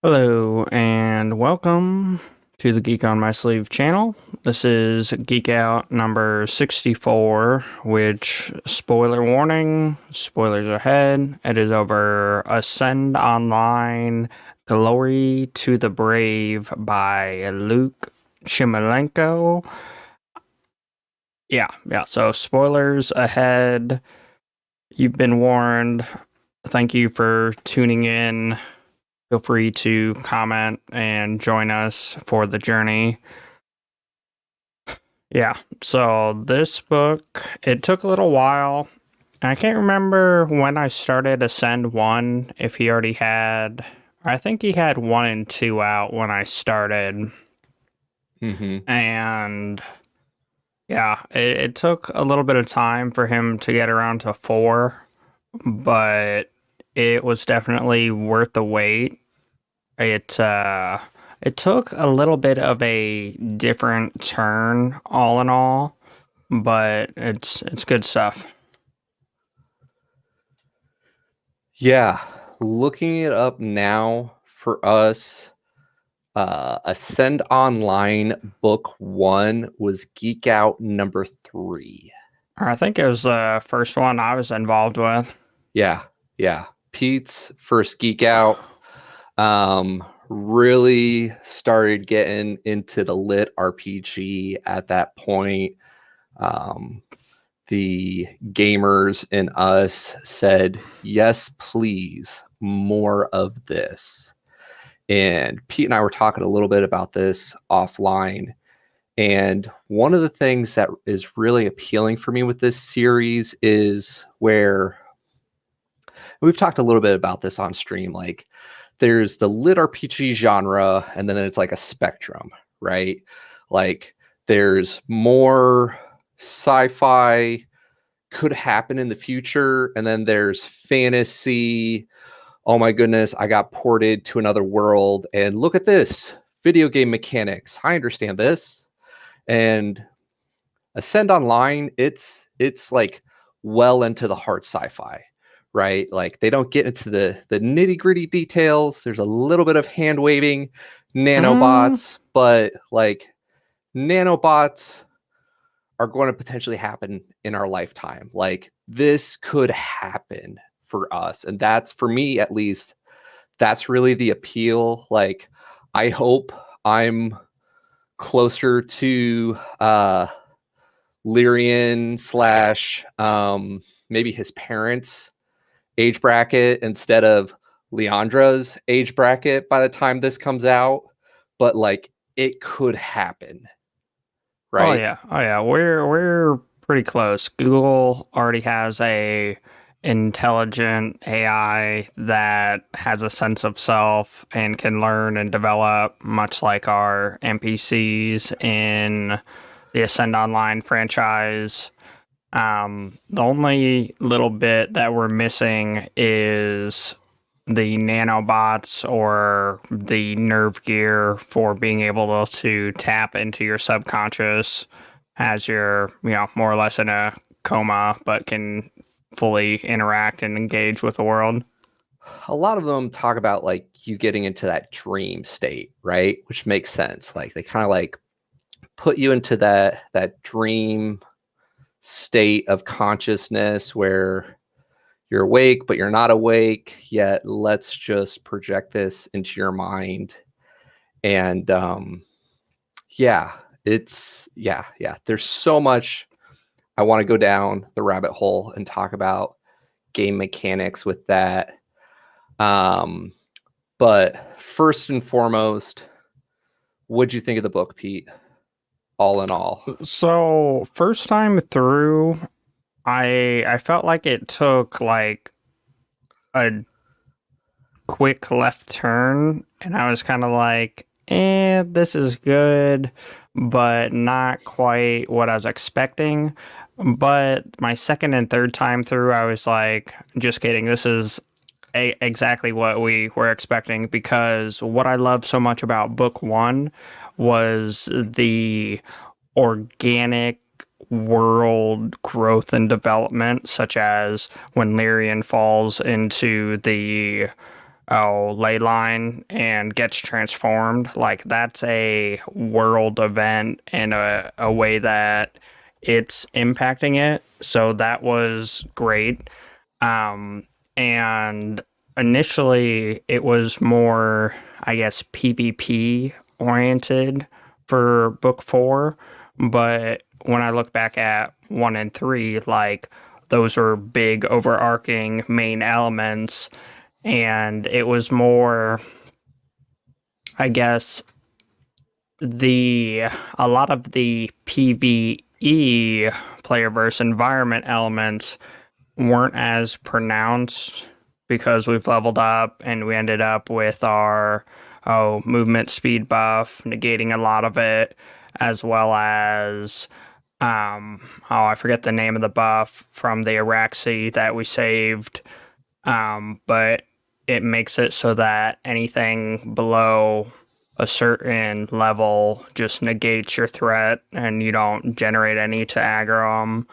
Hello and welcome to the Geek on My Sleeve channel. This is Geek Out number 64, which, spoiler warning, spoilers ahead, it is over Ascend Online Glory to the Brave by Luke Chmilenko. Yeah, so spoilers ahead. You've been warned. Thank you for tuning in. Feel free to comment and join us for the journey. Yeah, so this book, it took a little while. I can't remember when I started Ascend 1, if he already had... I think he had 1 and 2 out when I started. Mm-hmm. And yeah, it took a little bit of time for him to get around to 4, but it was definitely worth the wait. It took a little bit of a different turn, all in all, but it's good stuff. Yeah, looking it up now for us, Ascend Online Book 1 was Geek Out number 3. I think it was the first one I was involved with. Yeah, yeah. Pete's first Geek Out. Really started getting into the lit RPG at that point. Um, the gamers in us said, yes, please, more of this. And Pete and I were talking a little bit about this offline. And one of the things that is really appealing for me with this series is where we've talked a little bit about this on stream. Like, there's the lit RPG genre, and then it's like a spectrum, right? Like, there's more sci fi could happen in the future, and then there's fantasy. Oh my goodness, I got ported to another world, and look at this video game mechanics. I understand this. And Ascend Online, it's like well into the hard sci-fi, right? Like, they don't get into the nitty-gritty details. There's a little bit of hand waving, Mm, nanobots, but like nanobots are going to potentially happen in our lifetime. Like, this could happen for us. And that's, for me at least, that's really the appeal. Like, I hope I'm closer to Lyrian slash maybe his parents' age bracket instead of Leandra's age bracket by the time this comes out. But like, it could happen, oh right? yeah, we're pretty close. Google already has a intelligent AI that has a sense of self and can learn and develop, much like our NPCs in the Ascend Online franchise. The only little bit that we're missing is the nanobots or the nerve gear for being able to tap into your subconscious as you're, more or less in a coma, but can fully interact and engage with the world. A lot of them talk about like you getting into that dream state, right? Which makes sense. Like, they kind of like put you into that dream state of consciousness where you're awake but you're not awake yet. Let's just project this into your mind. And yeah, yeah, there's so much I want to go down the rabbit hole and talk about game mechanics with that. um but first and foremost, what'd you think of the book, Pete, all in all? So, first time through, I felt like it took like a quick left turn, and I was kind of like, this is good, but not quite what I was expecting. But my second and third time through, I was like, just kidding. This is exactly what we were expecting, because what I loved so much about book one was the organic world growth and development, such as when Lyrian falls into the ley line and gets transformed, like that's a world event in a way that it's impacting it. So that was great. And initially it was more, I guess, PvP oriented for book four. But when I look back at one and three, like those were big overarching main elements. And it was more, I guess, the a lot of the PvE player versus environment elements weren't as pronounced because we've leveled up and we ended up with our movement speed buff negating a lot of it, as well as I forget the name of the buff from the Araxi that we saved, but it makes it so that anything below a certain level just negates your threat and you don't generate any to aggro them.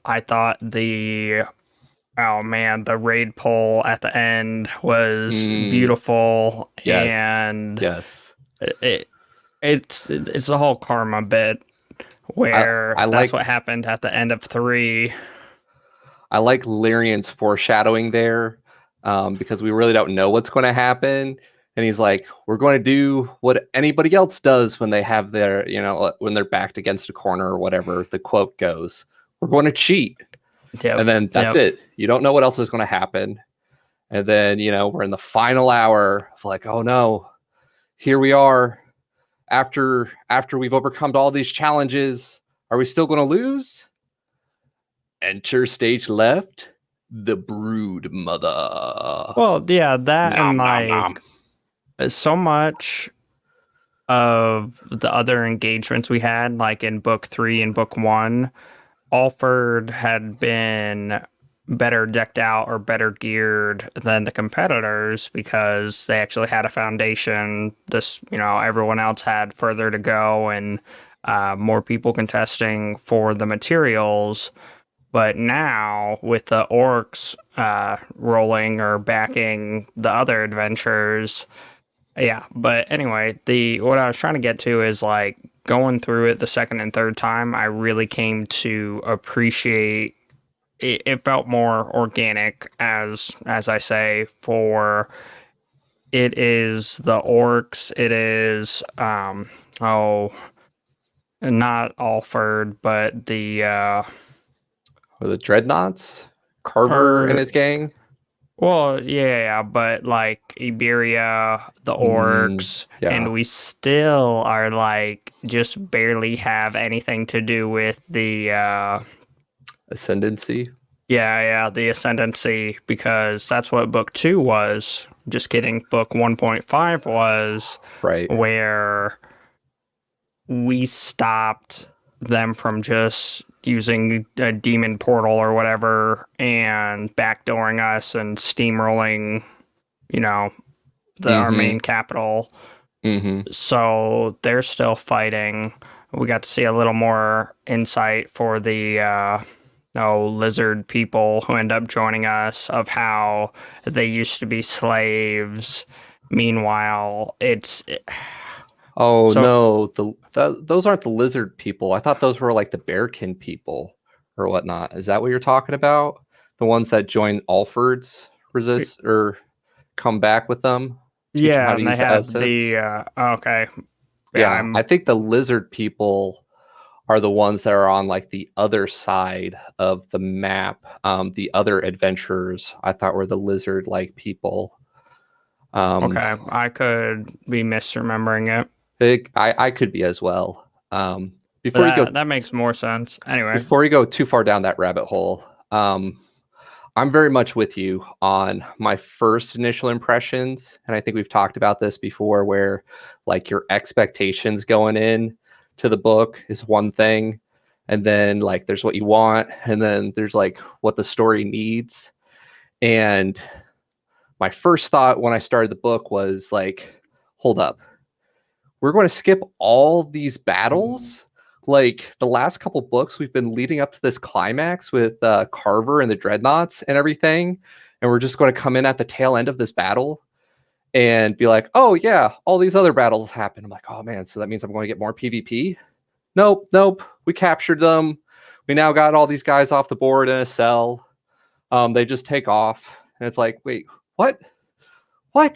I thought the raid pull at the end was Mm, beautiful, yes. and Yes. it's the whole karma bit I where I that's like what happened at the end of three. I like Lyrian's foreshadowing there, because we really don't know what's going to happen. And he's like, "We're going to do what anybody else does when they have their, when they're backed against a corner or whatever." The quote goes, "We're going to cheat," Yep, and then that's yep. it. You don't know what else is going to happen. And then we're in the final hour of like, "Oh no, here we are. After we've overcome all these challenges, are we still going to lose?" Enter stage left, the Brood Mother. Well, yeah, that and Nom nom nom. like so much of the other engagements we had, like in book three and book one, Alford had been better decked out or better geared than the competitors because they actually had a foundation. Everyone else had further to go and more people contesting for the materials. But now, with the orcs rolling or backing the other adventures, yeah. But anyway, the what I was trying to get to is like going through it the second and third time, I really came to appreciate it. It felt more organic, as I say, for it is the orcs, it is oh, not Alford, but the Or the Dreadnoughts, Carver and or his gang. well, yeah, but like Iberia, the orcs, Yeah, and we still are like just barely have anything to do with the Ascendancy. the ascendancy, because that's what book 2 was. Just kidding, book 1.5 was, Right. where we stopped them from just using a demon portal or whatever and backdooring us and steamrolling, you know, our Mm-hmm. main capital. Mm-hmm. So they're still fighting. We got to see a little more insight for the lizard people who end up joining us, of how they used to be slaves. Meanwhile, Oh so no, those aren't the lizard people. I thought those were like the bearkin people or whatnot. Is that what you're talking about? The ones that join Alfred's resist or come back with them, teach them how yeah, to and they use the have assets. the okay. Yeah, Yeah, I think the lizard people are the ones that are on like the other side of the map. The other adventurers I thought were the lizard like people. Um, okay. I could be misremembering it. I could be as well. But Before you go that makes more sense. Anyway, before you go too far down that rabbit hole, I'm very much with you on my first initial impressions, and I think we've talked about this before, where like your expectations going in to the book is one thing, and then like there's what you want, and then there's like what the story needs. And my first thought when I started the book was like, hold up, we're going to skip all these battles. Like the last couple books, we've been leading up to this climax with Carver and the Dreadnoughts and everything. and we're just going to come in at the tail end of this battle and be like, oh yeah, all these other battles happen. I'm like, oh man, so that means I'm going to get more PvP? Nope. We captured them. We now got all these guys off the board in a cell. They just take off, and it's like, wait, what? I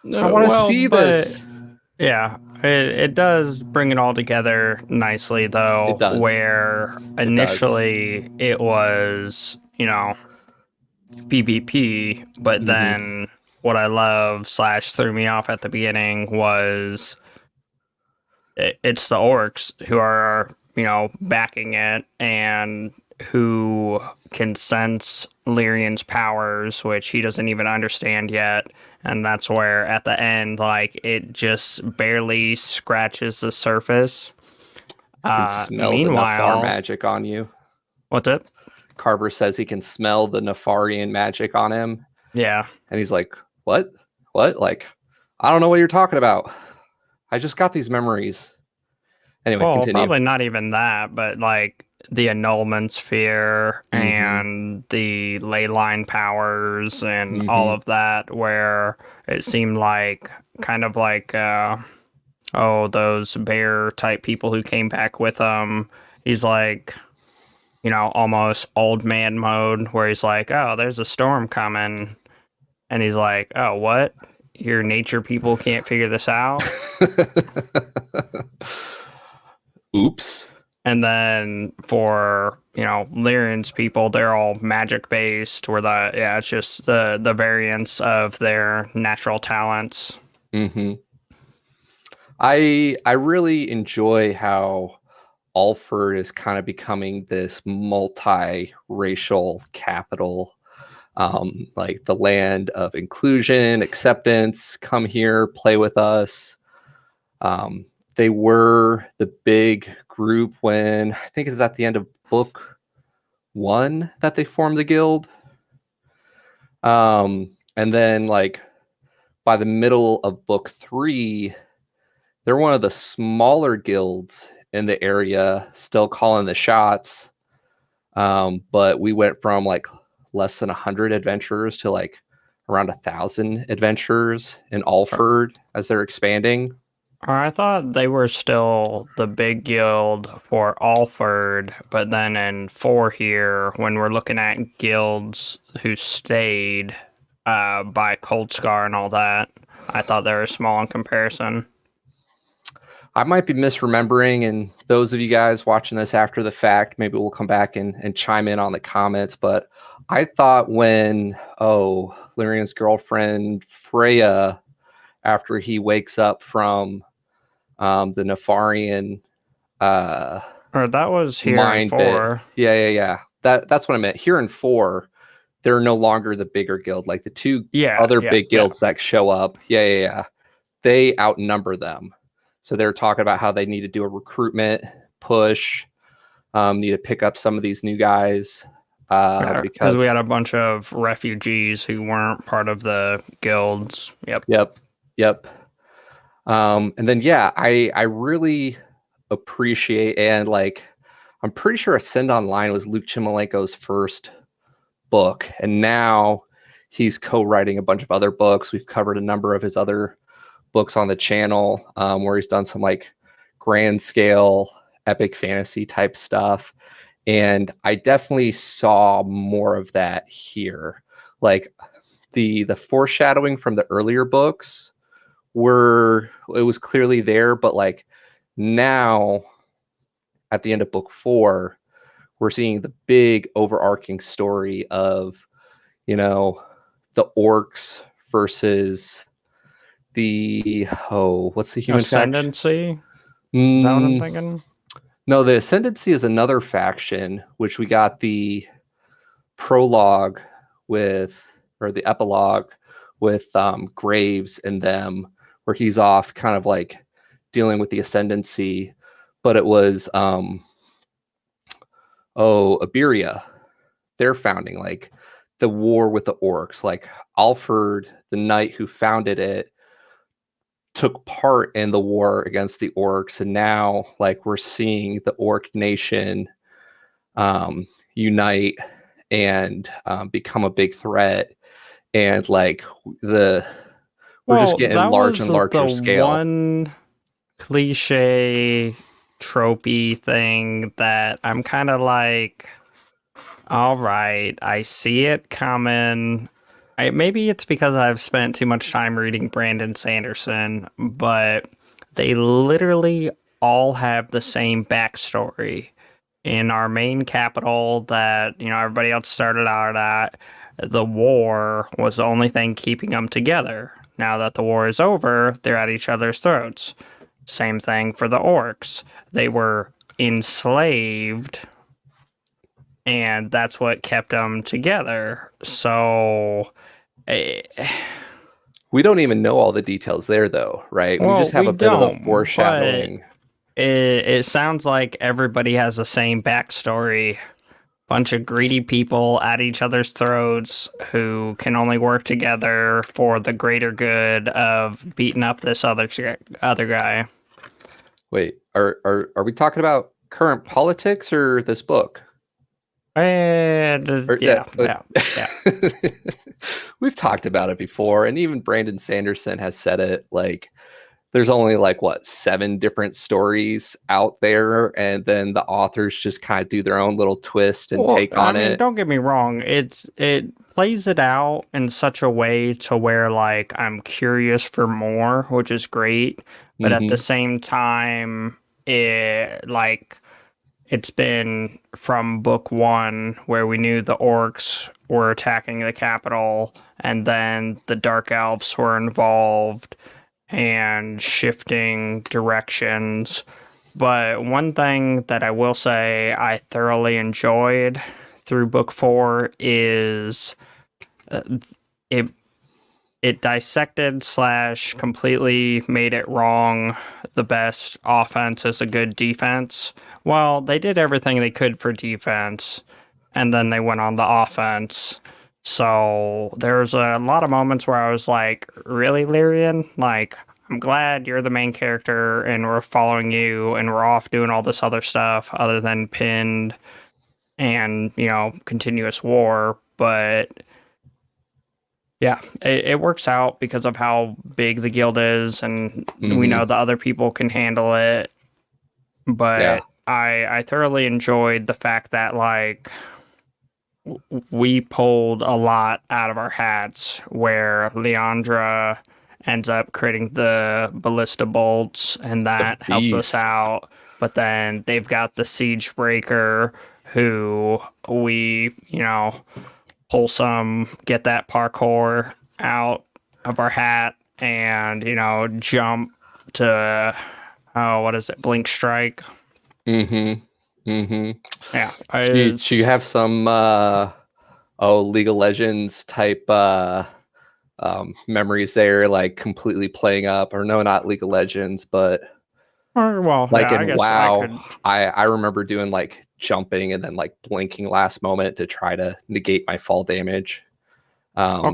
want to Well, see but this. yeah, it does bring it all together nicely, It though, does. where It does. initially it was, PvP, but Mm-hmm. then what I love slash threw me off at the beginning was it's the orcs who are, backing it and who can sense Lyrian's powers, which he doesn't even understand yet. And that's where at the end, like, it just barely scratches the surface. He can smell the Nafar Meanwhile, magic on you. what's it? Carver says he can smell the Nafarian magic on him. Yeah. And he's like, what? Like, I don't know what you're talking about. I just got these memories. Anyway, Well, continue. probably not even that, but like the annulment sphere Mm-hmm. and the ley line powers and all Mm-hmm. of that, where it seemed like kind of like those bear type people who came back with him. He's like, almost old man mode, where he's like, oh, there's a storm coming, and he's like, oh, what? Your nature people can't figure this out. Oops. And then for, Lyrian's people, they're all magic based, where it's just the variance of their natural talents. Mm-hmm. I really enjoy how Alford is kind of becoming this multi-racial capital, like the land of inclusion, acceptance. Come here, play with us. They were the big group when I think it's at the end of book 1 that they formed the guild. And then like by the middle of book 3, they're one of the smaller guilds in the area, still calling the shots. But we went from like less than 100 adventurers to like around 1,000 adventurers in Alford as they're expanding. I thought they were still the big guild for Alford, but then in 4 here, when we're looking at guilds who stayed by Cold Scar and all that, I thought they were small in comparison. I might be misremembering, and those of you guys watching this after the fact, maybe we'll come back and chime in on the comments. But I thought when, Lyrian's girlfriend Freya, after he wakes up from the Nefarian Or that was here in mind bit. 4. Yeah. That's what I meant. Here in 4, they're no longer the bigger guild. Like the two other big guilds that show up. Yeah. They outnumber them. So they're talking about how they need to do a recruitment push, need to pick up some of these new guys. Because we had a bunch of refugees who weren't part of the guilds. Yep. And then, I really appreciate, and like, I'm pretty sure Ascend Online was Luke Chmilenko's first book, and now he's co-writing a bunch of other books. We've covered a number of his other books on the channel, where he's done some like grand scale epic fantasy type stuff, and I definitely saw more of that here. Like the foreshadowing from the earlier books it was clearly there, but like now at the end of book 4, we're seeing the big overarching story of, the orcs versus what's the human Ascendancy? Is that what I'm thinking? No, the Ascendancy is another faction, which we got the prologue with, or the epilogue with Graves and them, where he's off kind of like dealing with the Ascendancy, but it was Iberia, their founding, like the war with the orcs. Like Alfred, the knight who founded it, took part in the war against the orcs, and now like we're seeing the orc nation unite and become a big threat. and like the we're just Well, getting that large was and the larger scale. one cliche tropey thing that I'm kind of like, all right, I see it coming. Maybe it's because I've spent too much time reading Brandon Sanderson, but they literally all have the same backstory. In our main capital that, everybody else started out at, the war was the only thing keeping them together. Now that the war is over, they're at each other's throats. Same thing for the orcs. They were enslaved, and that's what kept them together. So, eh, We don't even know all the details there, though, right? We well, just have we a bit of the don't, but foreshadowing. it sounds like everybody has the same backstory. Bunch of greedy people at each other's throats who can only work together for the greater good of beating up this other guy. Wait, are we talking about current politics or this book? And Or, yeah. we've talked about it before, and even Brandon Sanderson has said it. Like, there's only like what 7 different stories out there, and then the authors just kind of do their own little twist and Well, take I on mean, it. don't get me wrong. It plays it out in such a way to where like I'm curious for more, which is great. But at the Hmm. same time, it's been from book one where we knew the orcs were attacking the capital, and then the dark elves were involved and shifting directions. But one thing that I will say I thoroughly enjoyed through book four is uh, it it dissected slash completely made it wrong. The best offense is a good defense. Well, they did everything they could for defense, and then they went on the offense. So there's a lot of moments where I was like, really, Lyrian? Like, I'm glad you're the main character and we're following you and we're off doing all this other stuff other than pinned and, continuous war. But yeah, it works out because of how big the guild is, and we Hmm. know the other people can handle it. Yeah. But I thoroughly enjoyed the fact that like we pulled a lot out of our hats, where Leandra ends up creating the ballista bolts, and The that helps us beast. out. But then they've got the siege breaker, who we pull some, get that parkour out of our hat, and jump to, oh, what is it, blink strike. Hmm. Hmm. Yeah, Do you it's have some League of Legends type memories there, like completely playing up, or no, not League of Legends, but or, well, like yeah, I in guess I WoW, could. I remember doing like jumping and then like blinking last moment to try to negate my fall damage. Um,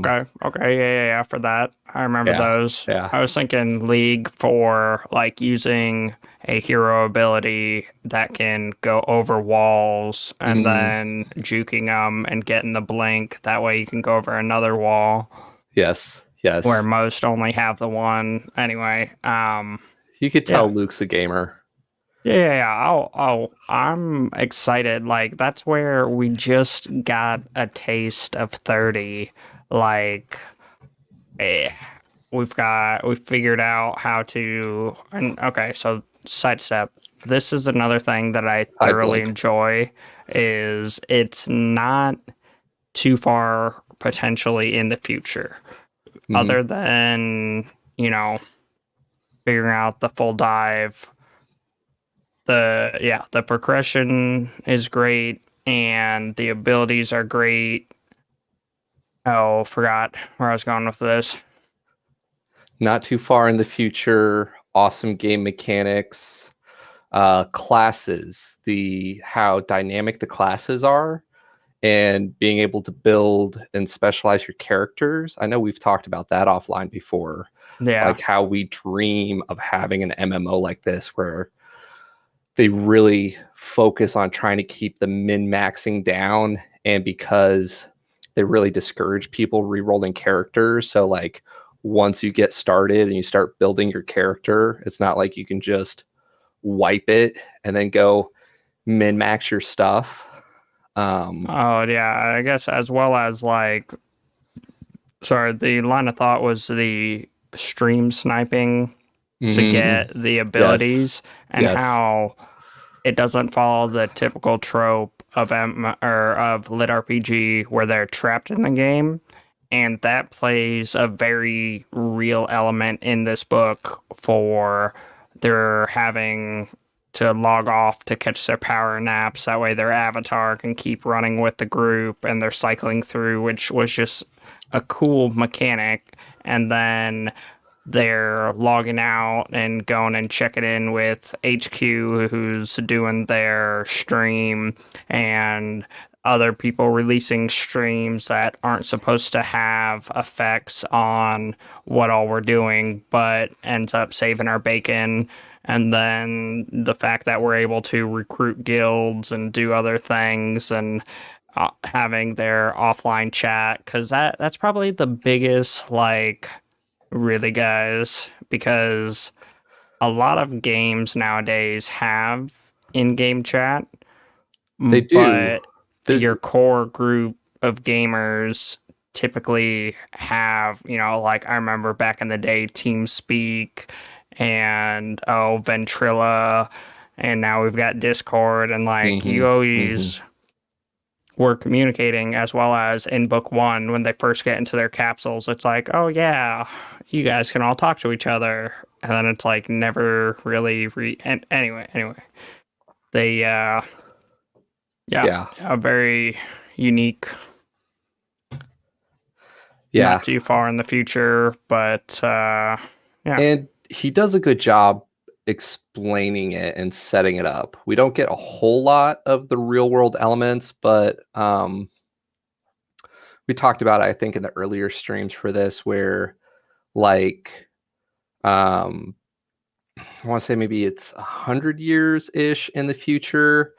Okay, yeah, for that. I remember yeah, those. yeah. I was thinking League for like using a hero ability that can go over walls and Mm, then juking them and getting the blink. That way you can go over another wall yes, where yes. most only have the one. Anyway, You could yeah. tell Luke's a gamer. Yeah. I'm excited. Like, that's where we just got a taste of 30. Like, eh, we figured out how to, and okay, so sidestep. This is another thing that I I thoroughly blink. enjoy is it's not too far potentially in the future. Hmm. Other than, you know, figuring out the full dive. The progression is great and the abilities are great. Oh, forgot where I was going with this. Not too far in the future. Awesome game mechanics. Classes, the how dynamic the classes are, and being able to build and specialize your characters. I know we've talked about that offline before, Yeah. like how we dream of having an MMO like this where they really focus on trying to keep the min maxing down. And because they really discourage people re-rolling characters. So like once you get started and you start building your character, it's not like you can just wipe it and then go min max your stuff. Oh yeah, I guess as well as like, sorry, the line of thought was the stream sniping to mhm, get the yes, abilities, and yes, how it doesn't follow the typical trope of of lit RPG where they're trapped in the game, and that plays a very real element in this book for they're having to log off to catch their power naps. That way, their avatar can keep running with the group, and they're cycling through, which was just a cool mechanic. And then they're logging out and going and checking in with HQ, who's doing their stream, and other people releasing streams that aren't supposed to have effects on what all we're doing, but ends up saving our bacon. And then the fact that we're able to recruit guilds and do other things, and having their offline chat, because that's probably the biggest, like, really, guys, because a lot of games nowadays have in-game chat, they do. but This, your core group of gamers typically have, like I remember back in the day, TeamSpeak and Ventrilla, and now we've got Discord, and like you mhm, mhm. always were communicating, as well as in book one when they first get into their capsules. It's like, oh yeah, you guys can all talk to each other, and then it's like never really and anyway, they yeah, Yeah, a very unique, not yeah. too far in the future, but yeah. And he does a good job explaining it and setting it up. We don't get a whole lot of the real world elements, but we talked about it, I think, in the earlier streams for this, where like um, I want to say maybe it's 100 years ish in the future,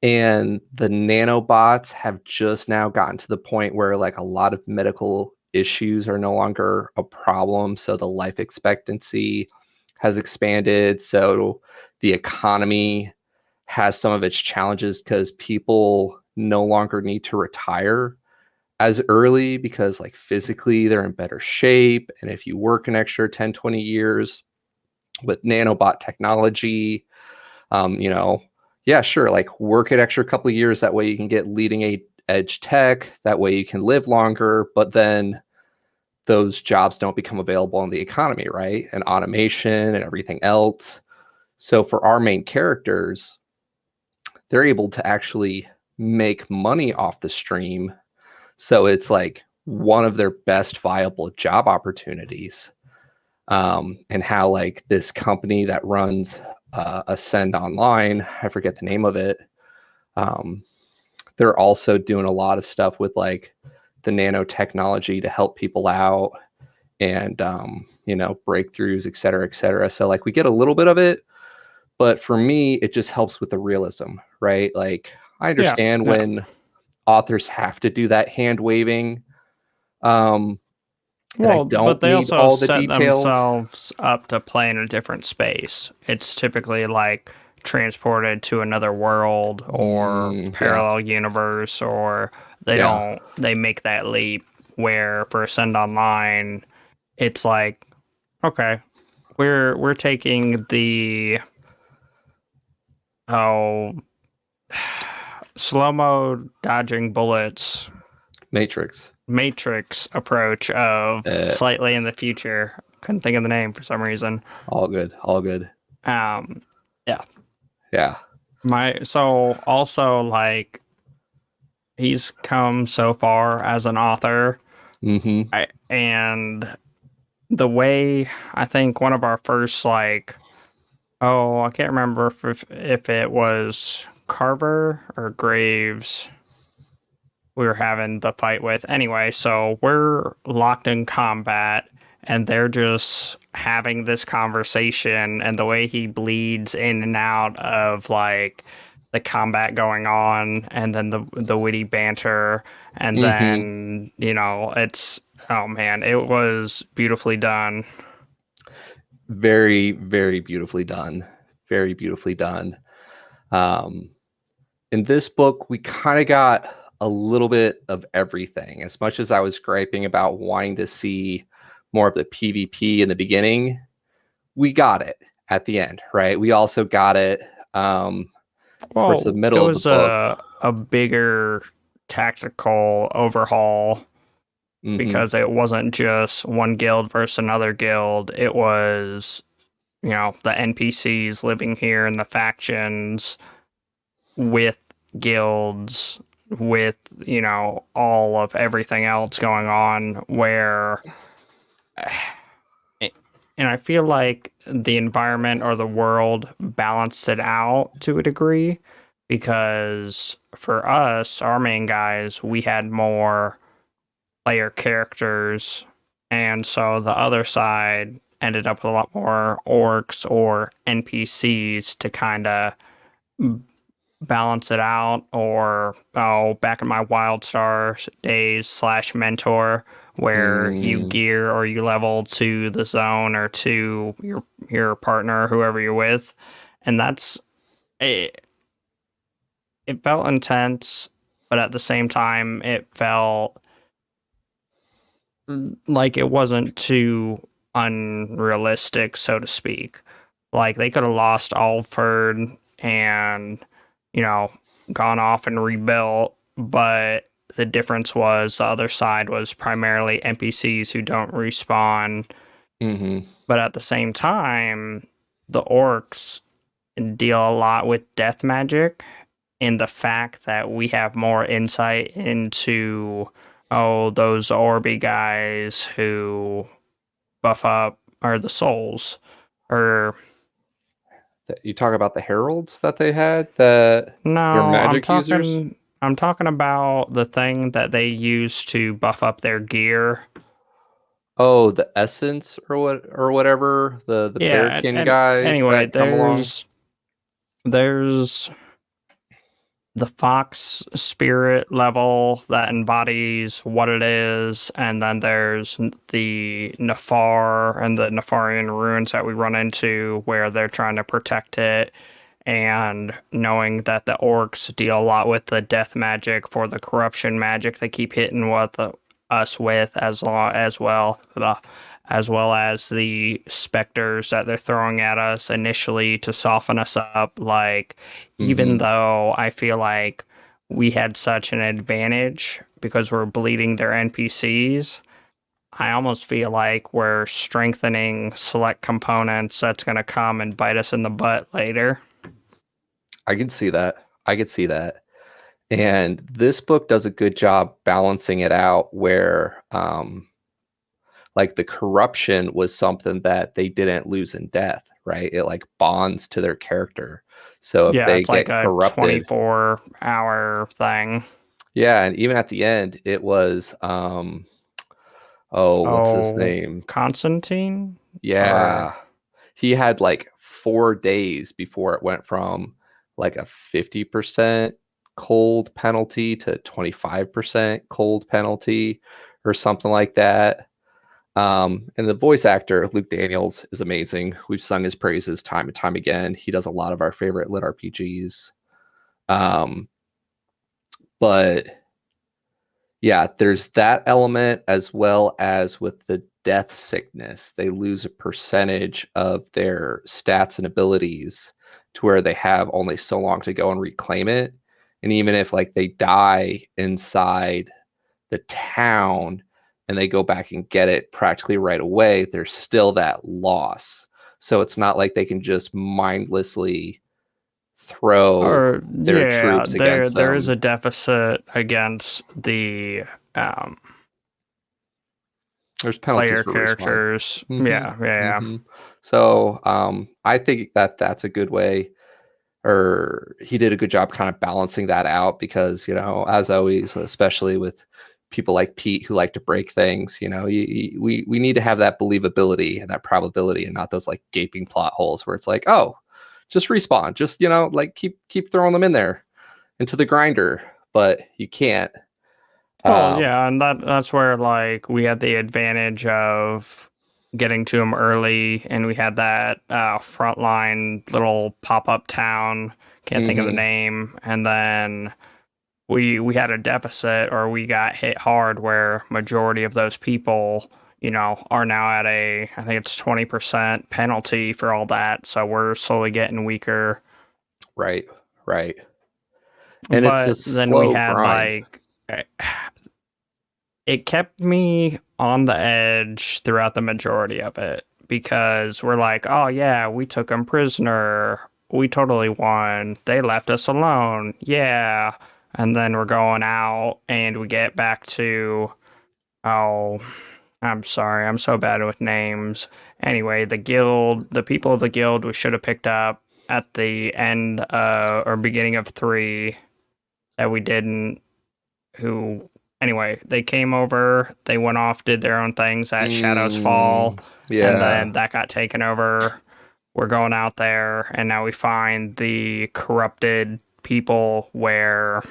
and the nanobots have just now gotten to the point where like a lot of medical issues are no longer a problem. So the life expectancy has expanded. So the economy has some of its challenges because people no longer need to retire as early because like physically they're in better shape. And if you work an extra 10, 20 years with nanobot technology, you know, yeah, sure, like work an extra couple of years. That way you can get leading edge tech. That way you can live longer, but then those jobs don't become available in the economy, right? And automation and everything else. So for our main characters, they're able to actually make money off the stream. So it's like one of their best viable job opportunities. And how like this company that runs Ascend Online, I forget the name of it. Um, they're also doing a lot of stuff with like the nanotechnology to help people out and you know, breakthroughs, et cetera, et cetera. So like we get a little bit of it, but for me, it just helps with the realism, right? Like I Yeah, understand yeah. when authors have to do that hand waving, um, and I Well, but don't they need also all the set details. themselves up to play in a different space. It's typically like transported to another world or Yeah, parallel universe, or yeah, they make that leap where for Ascend Online, it's like, okay, we're taking the, oh, slow-mo dodging bullets Matrix. Matrix approach of Uh, slightly in the future. Couldn't think of the name for some reason. all good, all good. Um, yeah. Yeah. So also like he's come so far as an author, Mm-hmm. and the way I think one of our first, like, oh, I can't remember if it was Carver or Graves we were having the fight with. Anyway, so we're locked in combat, and they're just having this conversation, and the way he bleeds in and out of like the combat going on, and then the witty banter, and Mm-hmm. then it's, oh man, it was beautifully done. Very, very beautifully done. Very beautifully done. Um, in this book, we kind of got a little bit of everything. As much as I was griping about wanting to see more of the PvP in the beginning, we got it at the end, right? We also got it towards the Well, it middle of the was book. a bigger tactical overhaul Mm-hmm. because it wasn't just one guild versus another guild. It was, the NPCs living here and the factions with guilds, with, all of everything else going on where, and I feel like the environment or the world balanced it out to a degree because for us, our main guys, we had more player characters, and so the other side ended up with a lot more orcs or NPCs to kind of balance it out. Or back in my Wild Stars days slash mentor, where you Mm, gear or you level to the zone or to your partner, whoever you're with, and that's it. It felt intense, but at the same time, it felt like it wasn't too unrealistic, so to speak. Like they could have lost Alford and, you know, gone off and rebuilt, but the difference was the other side was primarily NPCs who don't respawn. mm-hmm. But at the same time, the orcs deal a lot with death magic, and the fact that we have more insight into those Orby guys who buff up are the souls, or You talk about the heralds that they had that they're no, magic users. I'm talking about the thing that they use to buff up their gear. Oh, the essence or whatever, the Yeah, bearkin and guys anyway, that come along. there's the fox spirit level that embodies what it is, and then there's the Nafar and the Nafarian ruins that we run into where they're trying to protect it, and knowing that the orcs deal a lot with the death magic for the corruption magic they keep hitting us with, as well as the specters that they're throwing at us initially to soften us up. Like, even Mm-hmm. though I feel like we had such an advantage because we're bleeding their NPCs, I almost feel like we're strengthening select components that's going to come and bite us in the butt later. I can see that. I can see that. And this book does a good job balancing it out where like the corruption was something that they didn't lose in death, right? It like bonds to their character. So if Yeah, they it's like get a corrupted, 24-hour thing. yeah, and even at the end it was oh, what's his Oh, name? Constantine? Or Yeah. He had like 4 days before it went from like a 50% cold penalty to 25% cold penalty or something like that. And the voice actor, Luke Daniels, is amazing. We've sung his praises time and time again. He does a lot of our favorite lit RPGs. Um, but yeah, there's that element as well as with the death sickness. They lose a percentage of their stats and abilities to where they have only so long to go and reclaim it. And even if like they die inside the town and they go back and get it practically right away, there's still that loss. So it's not like they can just mindlessly throw or their yeah, troops against there is them. a deficit against the um There's penalties player for respawn. characters. Hmm. Yeah, yeah, yeah. Hmm. So I think that that's a good way, or he did a good job kind of balancing that out because, as always, especially with people like Pete who like to break things, we need to have that believability and that probability and not those like gaping plot holes where it's like, oh, just respawn. Just, you know, like keep throwing them in there into the grinder, but you can't. Well, yeah, and that's where like we had the advantage of getting to them early, and we had that frontline little pop-up town. Can't think of the Mhm. name, and then we had a deficit, or we got hit hard, where majority of those people, you know, are now at a, I think it's 20% penalty for all that. So we're slowly getting weaker. Right, right. And it's a But then we slow had grind. like it kept me on the edge throughout the majority of it, because we're like, oh yeah, we took them prisoner. We totally won. They left us alone. Yeah. And then we're going out and we get back to, oh, I'm sorry. I'm so bad with names. Anyway, the guild, the people of the guild we should have picked up at the end or beginning of 3 that we didn't, who anyway, they came over, they went off, did their own things at Shadows Fall, and Yeah. then that got taken over. We're going out there, and now we find the corrupted people, where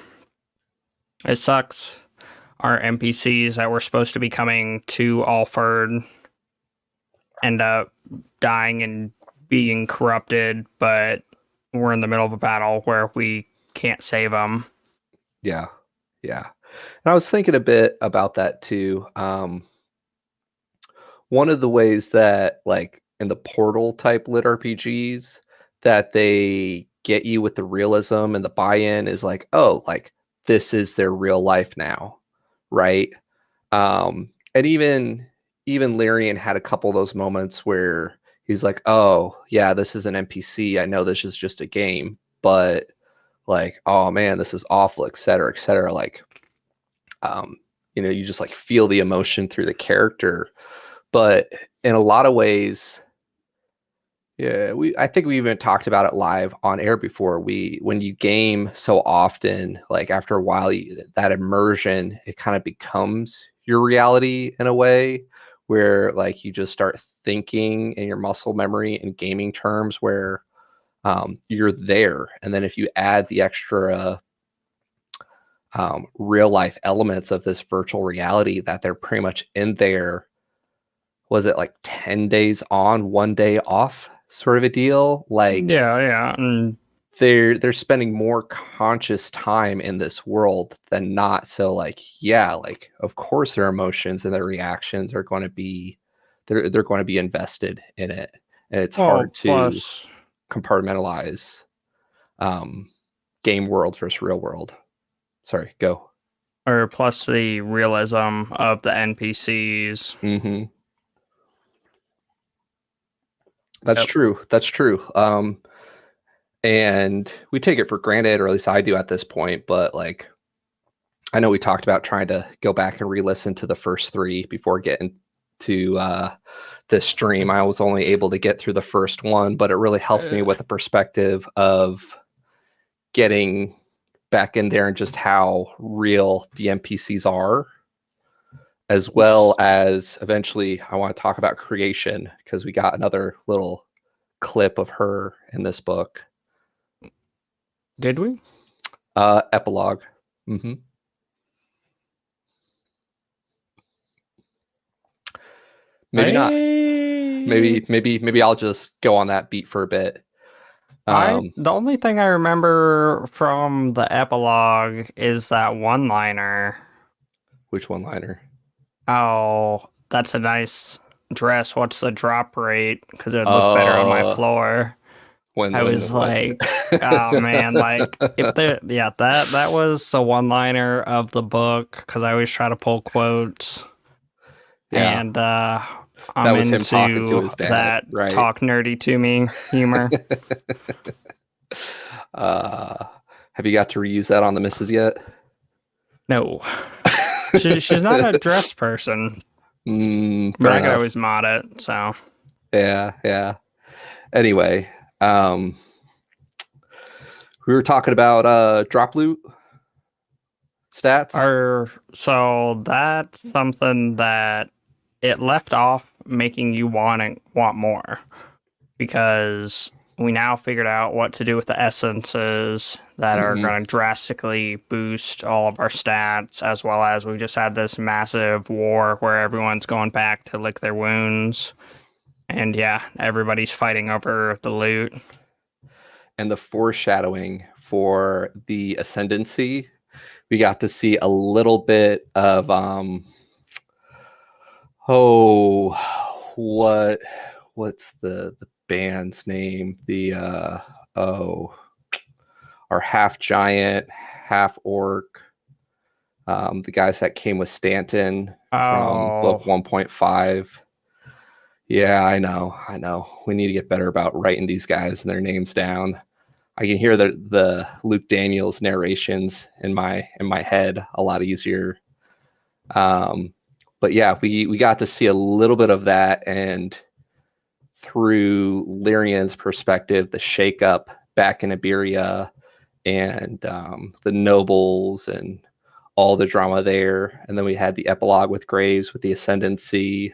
it sucks. Our NPCs that were supposed to be coming to Alford end up dying and being corrupted, but we're in the middle of a battle where we can't save them. Yeah. Yeah. And I was thinking a bit about that too. One of the ways that, like, in the Portal type lit RPGs, that they get you with the realism and the buy-in is like, oh, like this is their real life now, right? And even Lyrian had a couple of those moments where he's like, oh yeah, this is an NPC. I know this is just a game, but like, oh man, this is awful, et cetera, et cetera. Like, um, you know, you just like feel the emotion through the character. But in a lot of ways, yeah, I think we even talked about it live on air before. When you game so often, like after a while, that immersion, it kind of becomes your reality in a way, where like you just start thinking in your muscle memory in gaming terms, where you're there. And then if you add the extra real life elements of this virtual reality, that they're pretty much in there, was it like 10 days on, 1 day off sort of a deal? Like Yeah, yeah. And they're spending more conscious time in this world than not. So like, yeah, like of course their emotions and their reactions are going to be, they're going to be invested in it. And it's hard well, to plus compartmentalize um, game world versus real world. Sorry, go. plus the realism of the NPCs. Mm-hmm. That's Yep. true. That's true. And we take it for granted, or at least I do at this point. But like, I know we talked about trying to go back and re-listen to the first 3 before getting to this stream. I was only able to get through the first one, but it really helped me with the perspective of getting back in there and just how real the NPCs are, as well as eventually I want to talk about creation, because we got another little clip of her in this book. Did we? Epilogue. Mm-hmm. Maybe not. Maybe I'll just go on that beat for a bit. The only thing I remember from the epilogue is that one-liner. Which one liner? Oh, that's a nice dress. What's the drop rate? Because it would look better on my Uh, floor. I was when like, oh man, like if there, yeah, that was the one-liner of the book, because I always try to pull quotes, yeah, and that I'm was him talking to into his dad, that right? talk nerdy to me humor. uh, have you got to reuse that on the missus yet? No, she's not a dress person, but Fair I could enough. always mod it. So Yeah, yeah. Anyway, um, we were talking about drop loot stats. so that's something that it left off making you want more, because we now figured out what to do with the essences that are Hmm. going to drastically boost all of our stats, as well as we just had this massive war where everyone's going back to lick their wounds. And yeah, everybody's fighting over the loot. And the foreshadowing for the ascendancy, we got to see a little bit of oh, what's the band's name? The oh, our half giant, half orc, the guys that came with Stanton from book Oh, 1.5. Yeah, I know. We need to get better about writing these guys and their names down. I can hear the Luke Daniels narrations in my head a lot easier. Um, but yeah, we got to see a little bit of that, and through Lyrian's perspective, the shakeup back in Iberia, and the nobles and all the drama there. And then we had the epilogue with Graves with the ascendancy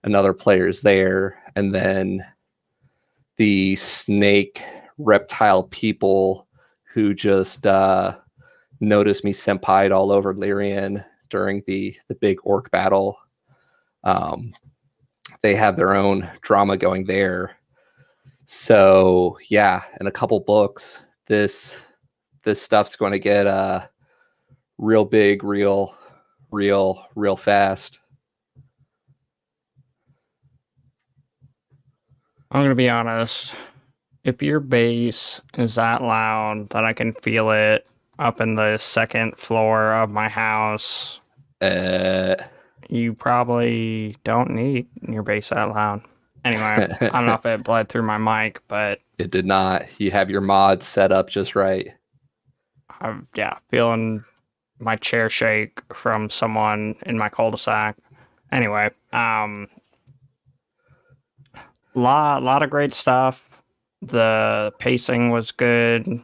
and other players there, and then the snake reptile people who just noticed me senpai'd all over Lyrian during the big orc battle. Um, they have their own drama going there. So yeah, in a couple books, this stuff's going to get real big, real fast. I'm gonna be honest. If your bass is that loud that I can feel it up in the second floor of my house, Uh, you probably don't need your bass that loud. Anyway, I don't know if it bled through my mic, but it did not. You have your mods set up just right. I'm, yeah, feeling my chair shake from someone in my cul-de-sac. Anyway, lot of great stuff. The pacing was good.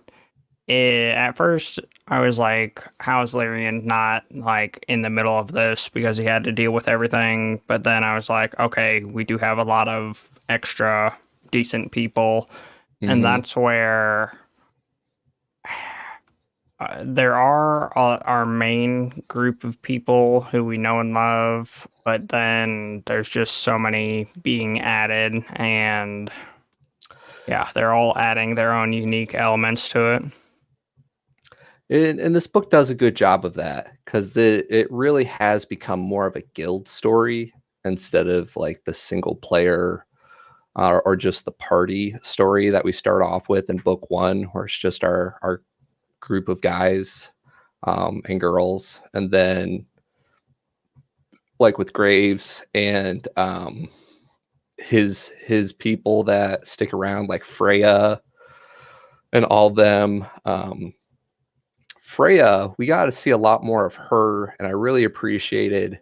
At first, I was like, how is Lyrian not like in the middle of this because he had to deal with everything? But then I was like, okay, we do have a lot of extra decent people, and Mm-hmm. that's where there are our main group of people who we know and love, but then there's just so many being added, and yeah, they're all adding their own unique elements to it. And this book does a good job of that, because it really has become more of a guild story instead of like the single player or just the party story that we start off with in book one, where it's just our group of guys and girls. And then like with Graves and his people that stick around, like Freya and all them. Freya, we got to see a lot more of her, and I really appreciated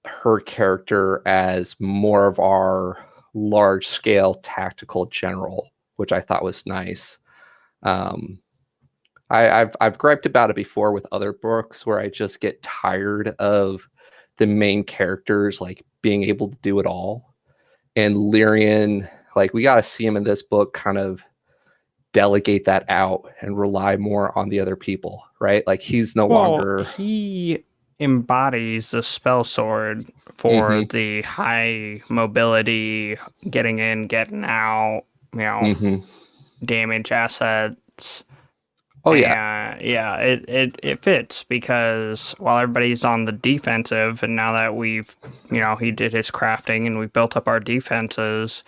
her character as more of our large scale tactical general, which I thought was nice. Um, I've griped about it before with other books where I just get tired of the main characters like being able to do it all. And Lyrian, like we got to see him in this book kind of delegate that out and rely more on the other people, right? Like he's no Well, longer. he embodies the spell sword for Mm-hmm, the high mobility, getting in, getting out, mm-hmm. damage assets. Oh yeah. And yeah, it fits because while everybody's on the defensive, and now that we've, he did his crafting and we built up our defenses,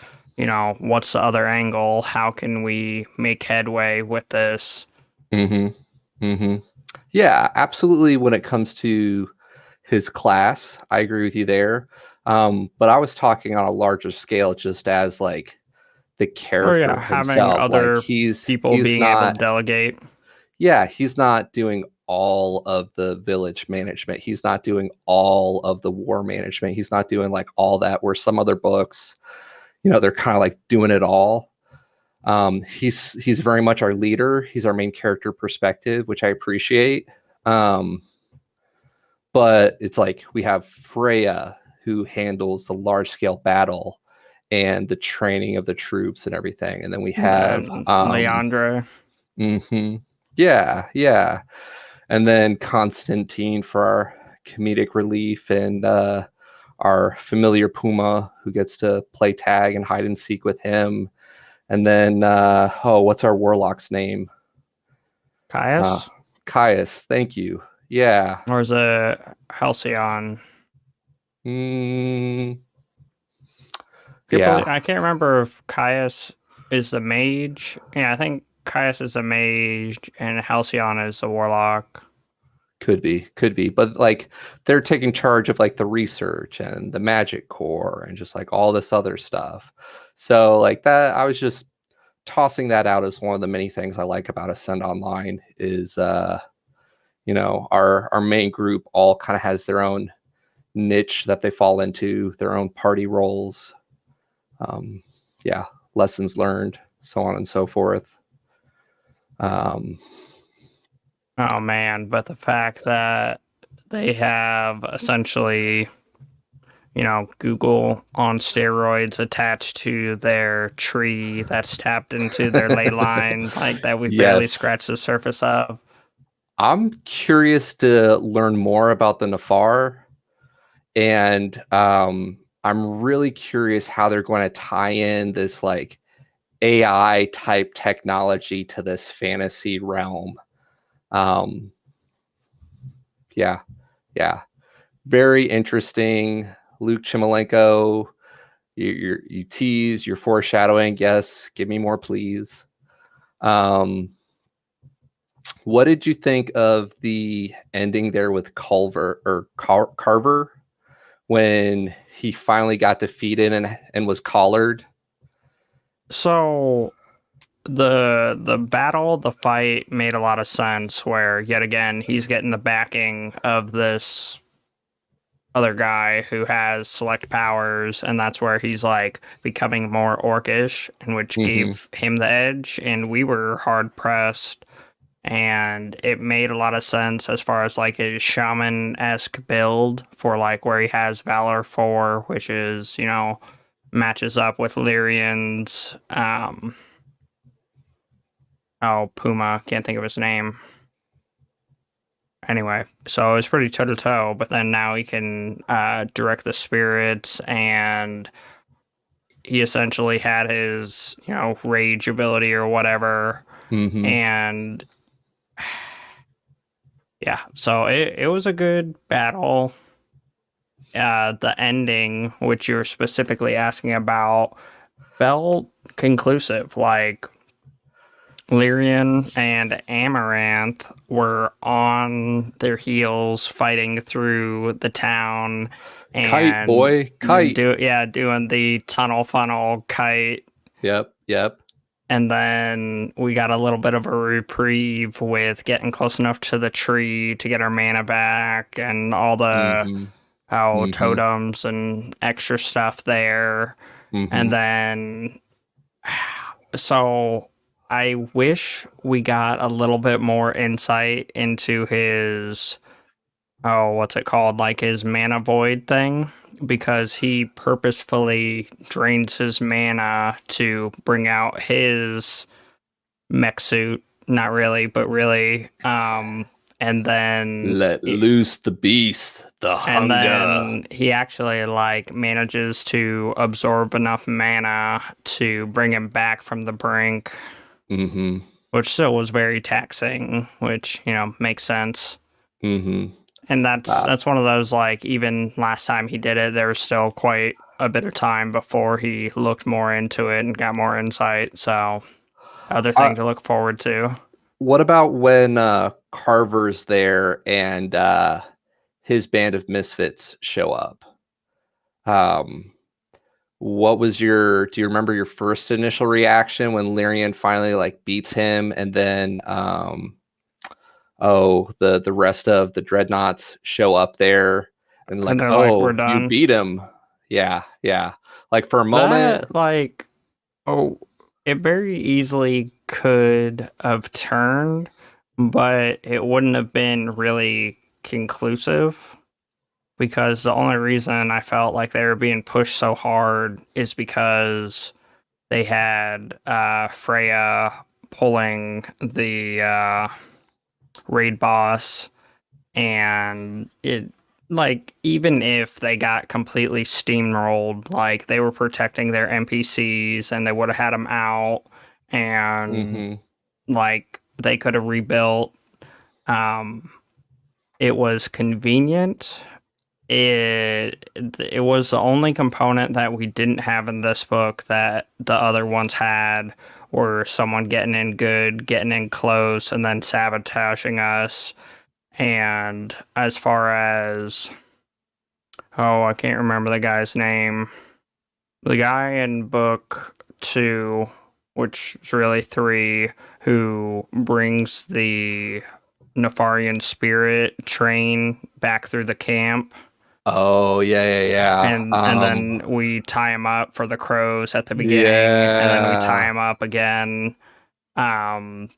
what's the other angle? How can we make headway with this? Mm-hmm, mm-hmm. Yeah, absolutely. When it comes to his class, I agree with you there. But I was talking on a larger scale, just as like the Or yeah, character having himself. Like other he's people he's being able to not. delegate. Yeah, he's not doing all of the village management. He's not doing all of the war management. He's not doing like all that. Where some other books, they're kind of like doing it all. He's very much our leader. He's our main character perspective, which I appreciate. Um, but it's like we have Freya who handles the large scale battle, and the training of the troops and everything. And then we have And Leandro. mhm. Yeah, yeah. And then Constantine for our comedic relief, and our familiar Puma, who gets to play tag and hide and seek with him. And then what's our warlock's name? Uh, Caius? Caius. Thank you. Yeah. Or is it Halcyon? Mm, People, yeah. I can't remember if Caius is the mage. Yeah, I think Caius is the mage and Halcyon is the warlock. Could be, but like they're taking charge of like the research and the magic core and just like all this other stuff. So like that, I was just tossing that out as one of the many things I like about Ascend Online is our main group all kind of has their own niche that they fall into, their own party roles, um, yeah, lessons learned, so on and so forth. Um, Oh man, but the fact that they have essentially, Google on steroids attached to their tree that's tapped into their ley line, like that we barely yes, scratched the surface of. I'm curious to learn more about the Nafar, and I'm really curious how they're going to tie in this like AI type technology to this fantasy realm. Um, yeah, yeah, very interesting. Luke Chmilenko, you tease, you're foreshadowing. Yes, give me more, please. Um, what did you think of the ending there with Culver or Carver when he finally got defeated and was collared? So the fight made a lot of sense where yet again he's getting the backing of this other guy who has select powers, and that's where he's like becoming more orcish, and which Mm-hmm. gave him the edge, and we were hard pressed. And it made a lot of sense as far as like his shaman-esque build for like where he has Valor 4, which is, matches up with Lyrian's Puma, can't think of his name. Anyway, so it was pretty toe to toe, but then now he can direct the spirits, and he essentially had his, rage ability or whatever. Mm-hmm. And yeah, so it was a good battle. The ending, which you're specifically asking about, felt conclusive. Like, Lyrian and Amaranth were on their heels fighting through the town Kite and boy, kite. doing the tunnel funnel kite. Yep, yep. And then we got a little bit of a reprieve with getting close enough to the tree to get our mana back and all the Mm-hmm. Mm-hmm. totems and extra stuff there. Mm-hmm. And then so I wish we got a little bit more insight into his what's it called? Like his mana void thing, because he purposefully drains his mana to bring out his mech suit. Not really, but really. And then Let loose the beast, the and hunger. then he actually like manages to absorb enough mana to bring him back from the brink, Mm-hmm. which still was very taxing, which, makes sense. Mm-hmm. And that's one of those, like, even last time he did it, there was still quite a bit of time before he looked more into it and got more insight. So other Uh, thing to look forward to. what about when Carver's there and his band of misfits show up? Um, what was do you remember your first initial reaction when Lyrian finally like beats him, and then the rest of the dreadnoughts show up there and And like, they're like, we're oh, you done. beat him. Yeah, yeah. Like for a moment. That, like, oh, it very easily could have turned, but it wouldn't have been really conclusive. because the only reason I felt like they were being pushed so hard is because they had Freya pulling the raid boss, and it, like, even if they got completely steamrolled, like, they were protecting their NPCs and they would have had them out, and Mm-hmm. like they could have rebuilt. Um, it was convenient. It was the only component that we didn't have in this book that the other ones had, were someone getting in good, getting in close, and then sabotaging us. And as far as, oh, I can't remember the guy's name. The guy in book 2, which is really 3, who brings the Nefarian spirit train back through the camp. Oh, yeah, yeah, And yeah. then we tie him up for the crows at the beginning, and then we tie Yeah. him up again. Um,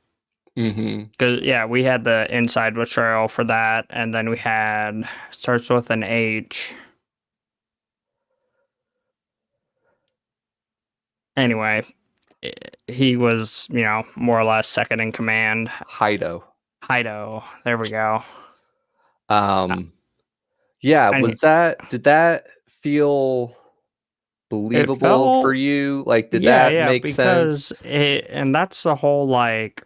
Mm-hmm. 'Cause, yeah, we had the inside betrayal for that, and then we had, starts with an H. Anyway, he was, more or less second in command. Hido. Hido, there we go. Um, yeah, And did that feel it believable for felt, you? Like, did yeah, that yeah, make because sense? and that's the whole, like,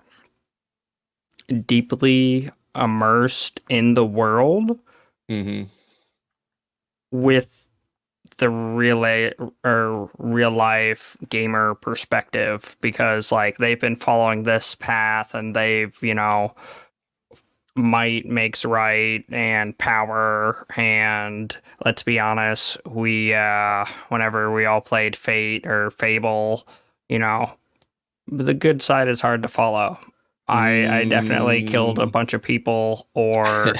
deeply immersed in the world Mm-hmm. with the real life gamer perspective, because like they've been following this path and they've, might makes right and power, and let's be honest, we whenever we all played Fate or Fable, you know the good side is hard to follow. I definitely killed a Mm. bunch of people, or,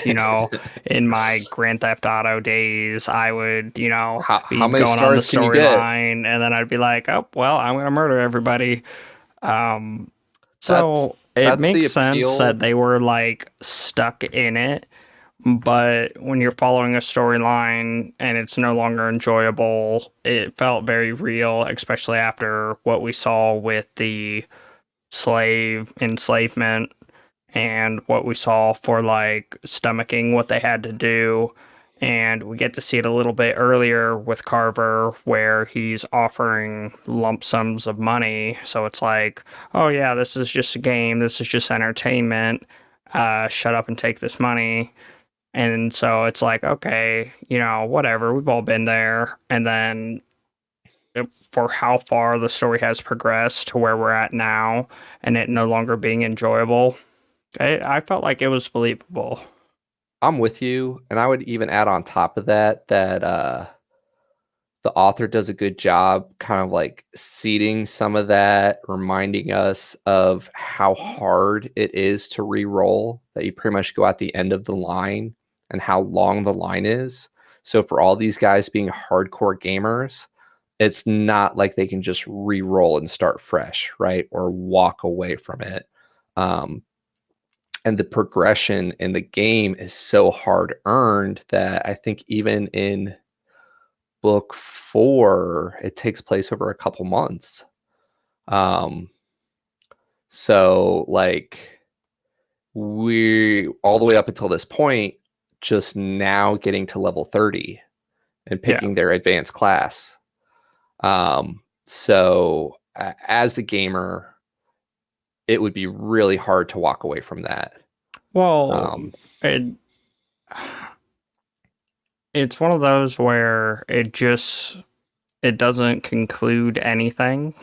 in my Grand Theft Auto days, I would, How be many going on the stars can you get? storyline, and then I'd be like, oh, well, I'm gonna murder everybody. Um, That's so it that's the makes sense that appeal. they were like stuck in it, but when you're following a storyline and it's no longer enjoyable, it felt very real, especially after what we saw with the slave enslavement and what we saw for like stomaching what they had to do. And we get to see it a little bit earlier with Carver, where he's offering lump sums of money. So it's like, oh yeah, this is just a game, this is just entertainment. Shut up and take this money. And so it's like, okay, whatever, we've all been there. And then for how far the story has progressed to where we're at now, and it no longer being enjoyable, I felt like it was believable. I'm with you, and I would even add on top of that that the author does a good job kind of like seeding some of that, reminding us of how hard it is to re-roll, that you pretty much go at the end of the line and how long the line is. So for all these guys being hardcore gamers, it's not like they can just re-roll and start fresh, right? Or walk away from it. Um, and the progression in the game is so hard earned that I think even in book 4, it takes place over a couple months. Um, so like we all the way up until this point, just now getting to level 30 and Yeah. picking their advanced class. So as a gamer, it would be really hard to walk away from that. Well, Um, it it's one of those where it doesn't conclude anything,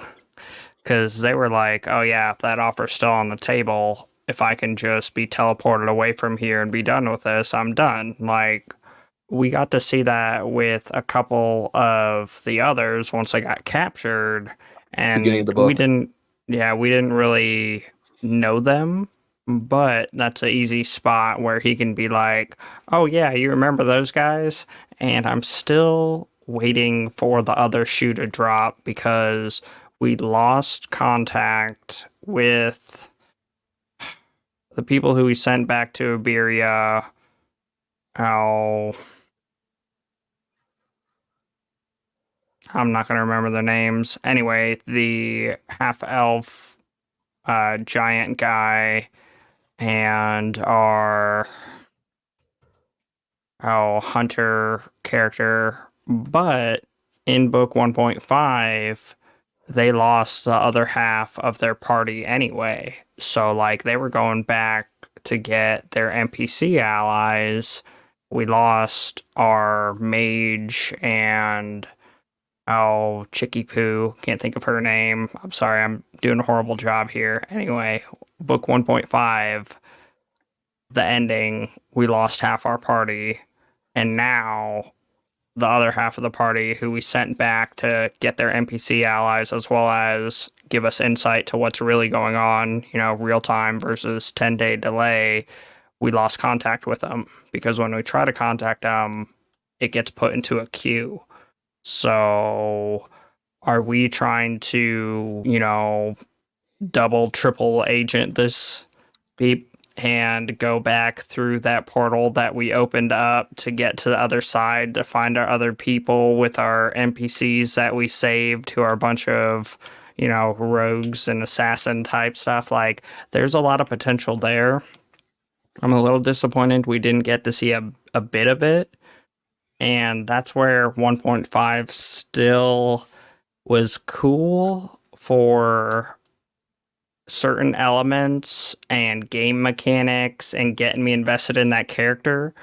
because they were like, oh yeah, if that offer's still on the table, if I can just be teleported away from here and be done with this, I'm done. Like, we got to see that with a couple of the others once they got captured, beginning of and the book. we didn't really know them, but that's an easy spot where he can be like, oh yeah, you remember those guys? And I'm still waiting for the other shoe to drop, because we lost contact with the people who we sent back to Iberia. Oh, I'm not going to remember the names. Anyway, the half elf giant guy and our hunter character, but in book 1.5 they lost the other half of their party anyway. So like they were going back to get their NPC allies. We lost our mage and Chicky Poo. Can't think of her name. I'm sorry, I'm doing a horrible job here. Anyway, book 1.5, the ending, we lost half our party, and now the other half of the party who we sent back to get their NPC allies as well as give us insight to what's really going on, real time versus 10-day delay, we lost contact with them because when we try to contact them, it gets put into a queue. So are we trying to, double, triple agent this beep and go back through that portal that we opened up to get to the other side to find our other people with our NPCs that we saved who are a bunch of, rogues and assassin type stuff? Like, there's a lot of potential there. I'm a little disappointed we didn't get to see a bit of it. And that's where 1.5 still was cool for certain elements and game mechanics and getting me invested in that character,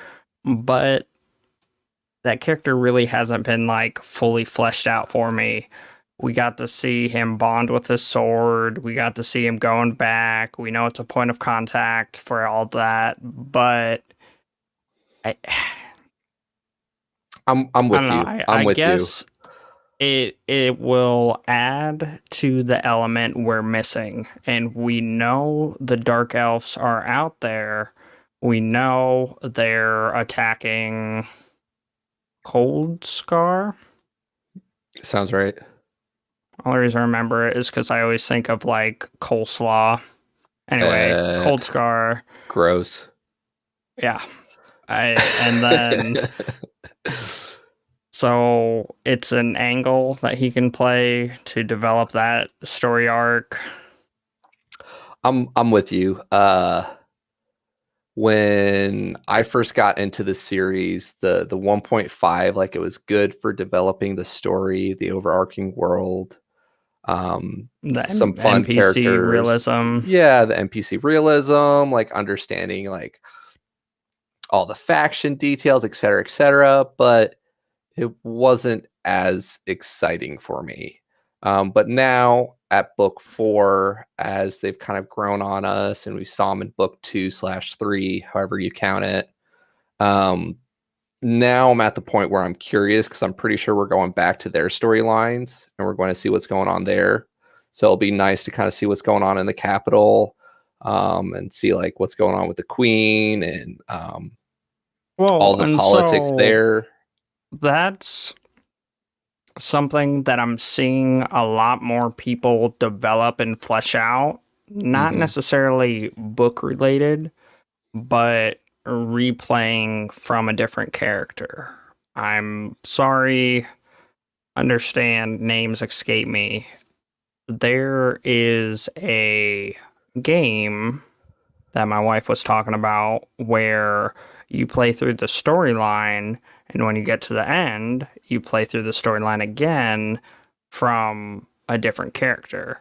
but that character really hasn't been like fully fleshed out for me. We got to see him bond with his sword. We got to see him going back. We know it's a point of contact for all that, but I, I'm I with don't know. you. I I'm with you. guess it will add to the element we're missing. And we know the dark elves are out there. We know they're attacking Cold Scar. Sounds right. Only reason I remember it is because I always think of like coleslaw. Anyway, Cold Scar. Gross. Yeah. And then so it's an angle that he can play to develop that story arc. I'm with you. When I first got into the series, the 1.5, like, it was good for developing the story, the overarching world, The some fun NPC characters. realism. Yeah, the NPC realism, like understanding like all the faction details, et cetera, but it wasn't as exciting for me. But now at book 4, as they've kind of grown on us, and we saw them in book 2/3, however you count it. Now I'm at the point where I'm curious because I'm pretty sure we're going back to their storylines and we're going to see what's going on there. So it'll be nice to kind of see what's going on in the capital, and see like what's going on with the queen and all Well, the and politics so there. that's something that I'm seeing a lot more people develop and flesh out. Not Hmm. necessarily book related, but replaying from a different character. I'm sorry, understand, names escape me. There is a game that my wife was talking about where you play through the storyline, and when you get to the end, you play through the storyline again from a different character.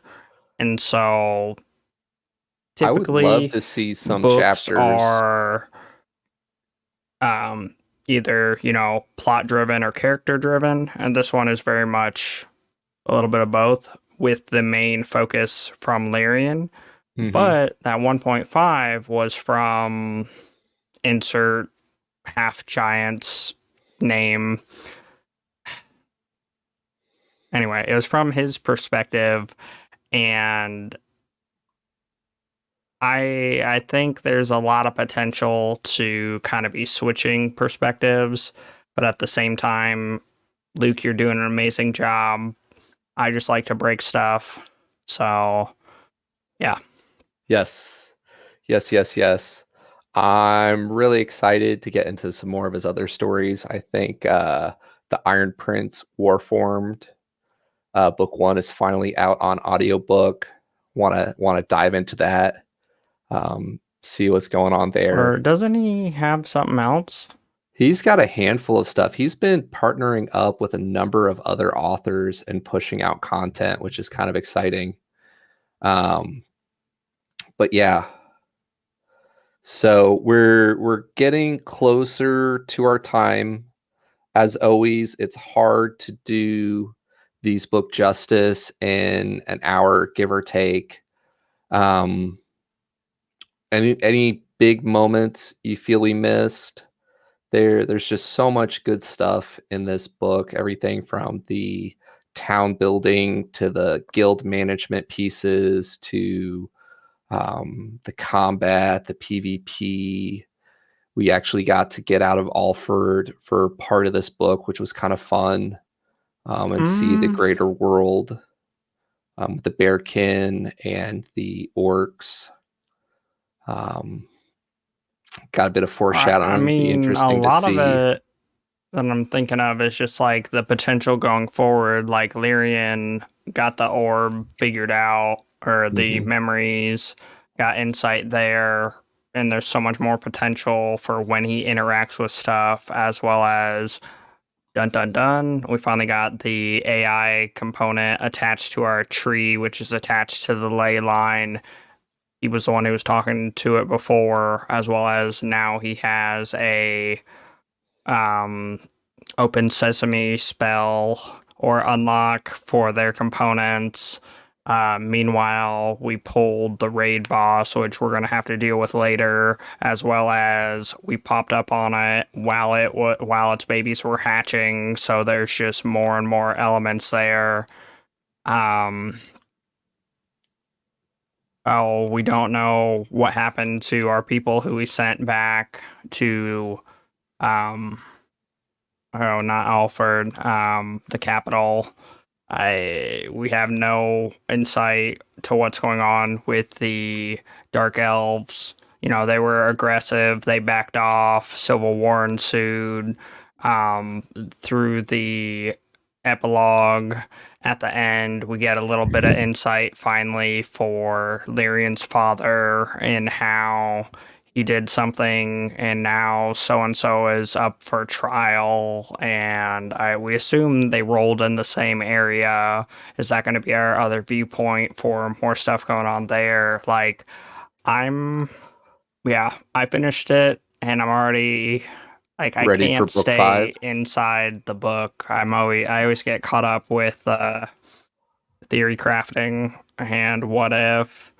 And so I would love typically to see some books chapters. are either, plot driven or character driven, and this one is very much a little bit of both with the main focus from Larian. Hmm. But that 1.5 was from insert half giant's name. Anyway, it was from his perspective, and I think there's a lot of potential to kind of be switching perspectives, but at the same time, Luke, you're doing an amazing job. I just like to break stuff. So, yeah. Yes. Yes, yes, yes. I'm really excited to get into some more of his other stories. I think the Iron Prince Warformed Book 1 is finally out on audiobook. Want to dive into that, see what's going on Or there. doesn't he have something else? He's got a handful of stuff. He's been partnering up with a number of other authors and pushing out content, which is kind of exciting. But yeah, so we're getting closer to our time. As always, it's hard to do these book justice in an hour, give or take. Um, any big moments you feel we missed? There's just so much good stuff in this book. Everything from the town building to the guild management pieces to the combat, the PvP. We actually got to get out of Alford for part of this book, which was kind of fun, and see the Mm, greater world, the bearkin and the orcs. Um, got a bit of I foreshadowing. Be mean, a interesting to lot of see. it that I'm thinking of is just like the potential going forward. Like Lyrian got the orb figured out, or the Hmm. memories, got insight there, and there's so much more potential for when he interacts with stuff, as well as dun dun dun. We finally got the AI component attached to our tree, which is attached to the ley line. He was the one who was talking to it before, as well as now he has a um, open sesame spell or unlock for their components. Meanwhile, we pulled the raid boss, which we're gonna have to deal with later, as well as we popped up on it while its babies were hatching. So there's just more and more elements there. Um, oh, we don't know what happened to our people who we sent back to um, oh, not Alford, the capital. We have no insight to what's going on with the Dark Elves. You know, they were aggressive, they backed off, civil war ensued. Through the epilogue at the end, we get a little bit of insight finally for Lyrian's father and how he did something and now so and so is up for trial, and we assume they rolled in the same area. Is that going to be our other viewpoint for more stuff going on there? Like, I'm yeah, I finished it and I'm already like I Ready for can't book 5? stay inside the book. I always get caught up with theory crafting and what if.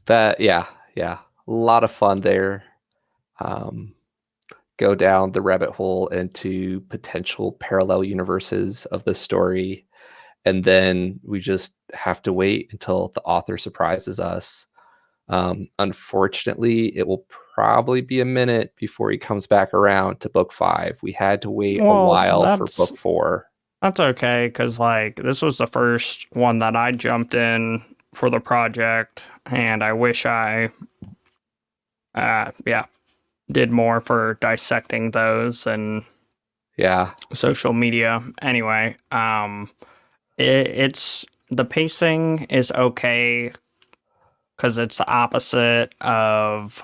That yeah, a lot of fun there. Um, go down the rabbit hole into potential parallel universes of the story, and then we just have to wait until the author surprises us. Unfortunately, it will probably be a minute before he comes back around to book 5. We had to wait a Well, while for book 4. that's okay, because like this was the first one that I jumped in for the project, and I wish I yeah, did more for dissecting those and Yeah, social media. Anyway, it's the pacing is okay because it's the opposite of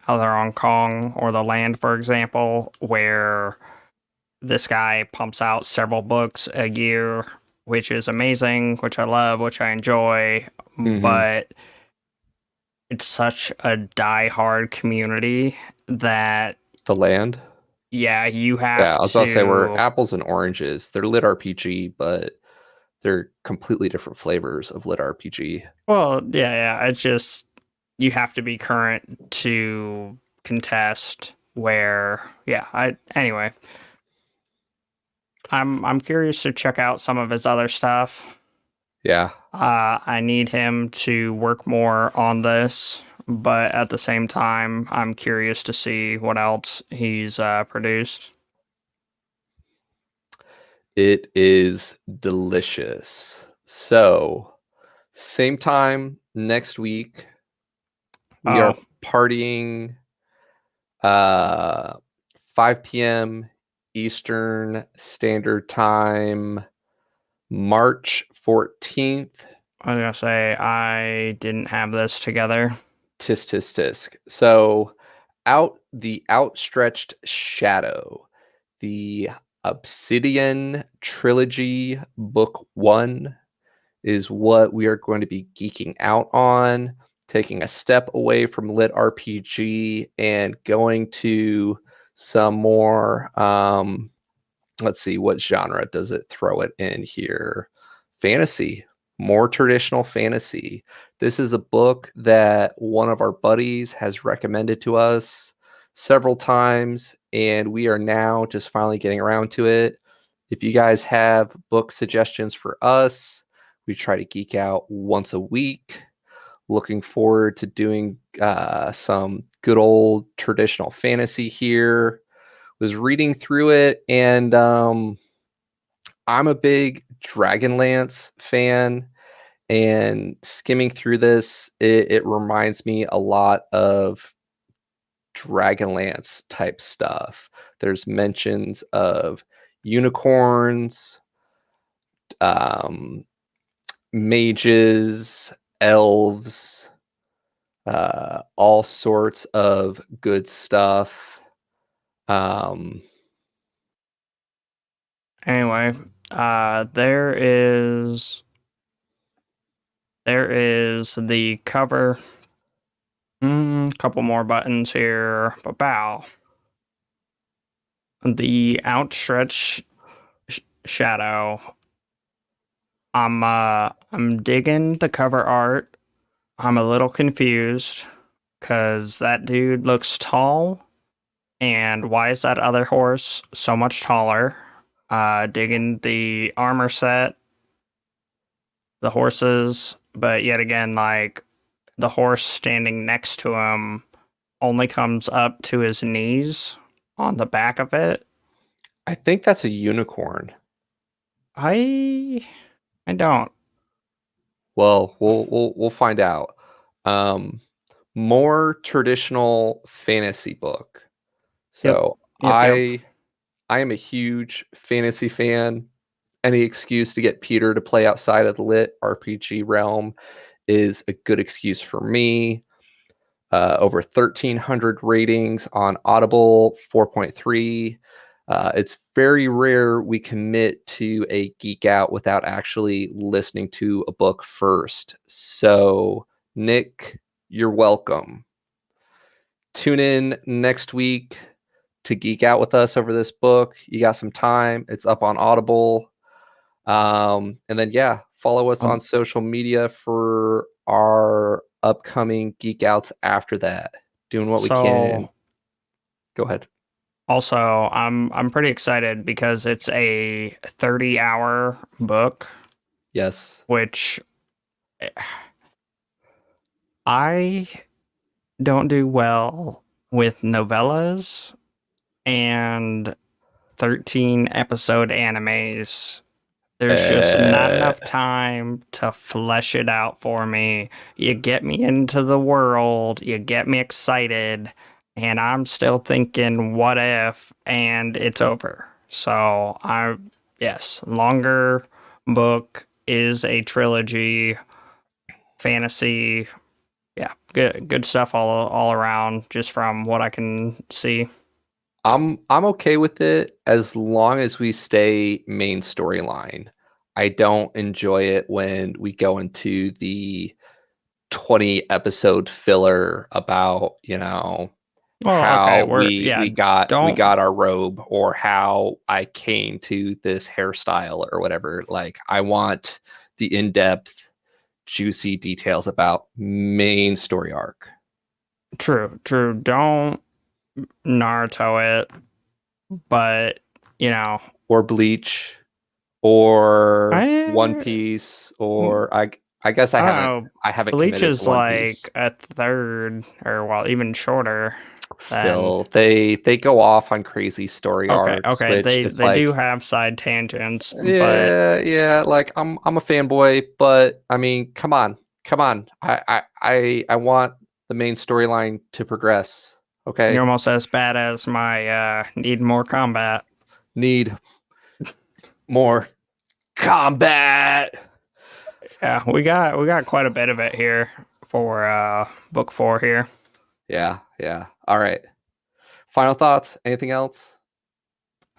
Other Hong Kong or The Land, for example, where this guy pumps out several books a year, which is amazing, which I love, which I enjoy, hmm, but it's such a die-hard community that the land. yeah, you Yeah, have I was about to say we're to. apples and oranges. They're lit RPG, but they're completely different flavors of lit RPG. Well, yeah, it's just you have to be current to contest where yeah, I anyway, I'm curious to check out some of his other stuff. Yeah, I need him to work more on this, but at the same time, I'm curious to see what else he's produced. it is delicious. So, same time next week, we Oh, are partying uh 5 p.m. Eastern Standard Time, March 14th. I was gonna say I didn't have this together. Tisk tisk tisk. So, the outstretched shadow, the Obsidian trilogy, book 1 is what we are going to be geeking out on, taking a step away from lit RPG and going to some more let's see, what genre does it throw it in here? Fantasy, more traditional fantasy. This is a book that one of our buddies has recommended to us several times, and we are now just finally getting around to it. If you guys have book suggestions for us, we try to geek out once a week. Looking forward to doing some good old traditional fantasy here. Was reading through it, and I'm a big Dragonlance fan. And skimming through this, it reminds me a lot of Dragonlance type stuff. There's mentions of unicorns, um, mages, elves, all sorts of good stuff. Um, Anyway, there is the cover. Couple more buttons here. Bow. The outstretched shadow. I'm digging the cover art. I'm a little confused because that dude looks tall, and why is that other horse so much taller? Digging the armor set, the horses, but yet again, like the horse standing next to him only comes up to his knees on the back of it. I think that's a unicorn. I don't. Well, we'll find out. Um, More traditional fantasy book. Yep. So Yep. I am a huge fantasy fan. Any excuse to get Peter to play outside of the lit RPG realm is a good excuse for me. Over 1,300 ratings on Audible, 4.3. It's very rare we commit to a geek out without actually listening to a book first. So, Nick, you're welcome. Tune in next week to geek out with us over this book. You got some time, it's up on Audible. And then, yeah, follow us on social media for our upcoming geek outs after that. Doing what we can. So Go ahead. also, I'm pretty excited because it's a 30-hour book, Yes. which I don't do well with novellas and 13 episode animes. There's just not enough time to flesh it out for me. You get me into the world, you get me excited, and I'm still thinking, what if? And it's over. So yes, longer book is a trilogy, fantasy. Yeah, good stuff all around, just from what I can see. I'm okay with it as long as we stay main storyline. I don't enjoy it when we go into the 20 episode filler about, Well, okay, how we don't got our robe, or how I came to this hairstyle or whatever. Like, I want the in-depth juicy details about main story arc. true. Don't Naruto it, but you know, Or Bleach, or One I Piece, mm, or I guess I don't know. I haven't Bleach committed to is One Piece. like a third, or well, even shorter than. Still, they go off on crazy story arcs, Okay, which it's they do like, have side tangents, but yeah, like I'm a fanboy, but I mean, come on. I want the main storyline to progress. you're Okay. almost as bad as my need more combat. need more combat. Yeah, we got quite a bit of it here for book 4 here. Yeah. All right. Final thoughts? Anything else?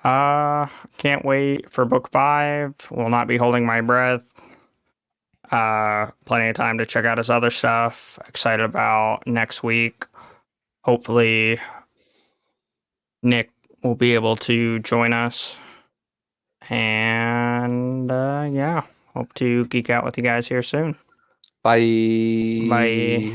Can't wait for book 5. Will not be holding my breath. Plenty of time to check out his other stuff. Excited about next week. Hopefully Nick will be able to join us. And yeah, hope to geek out with you guys here soon. Bye. Bye.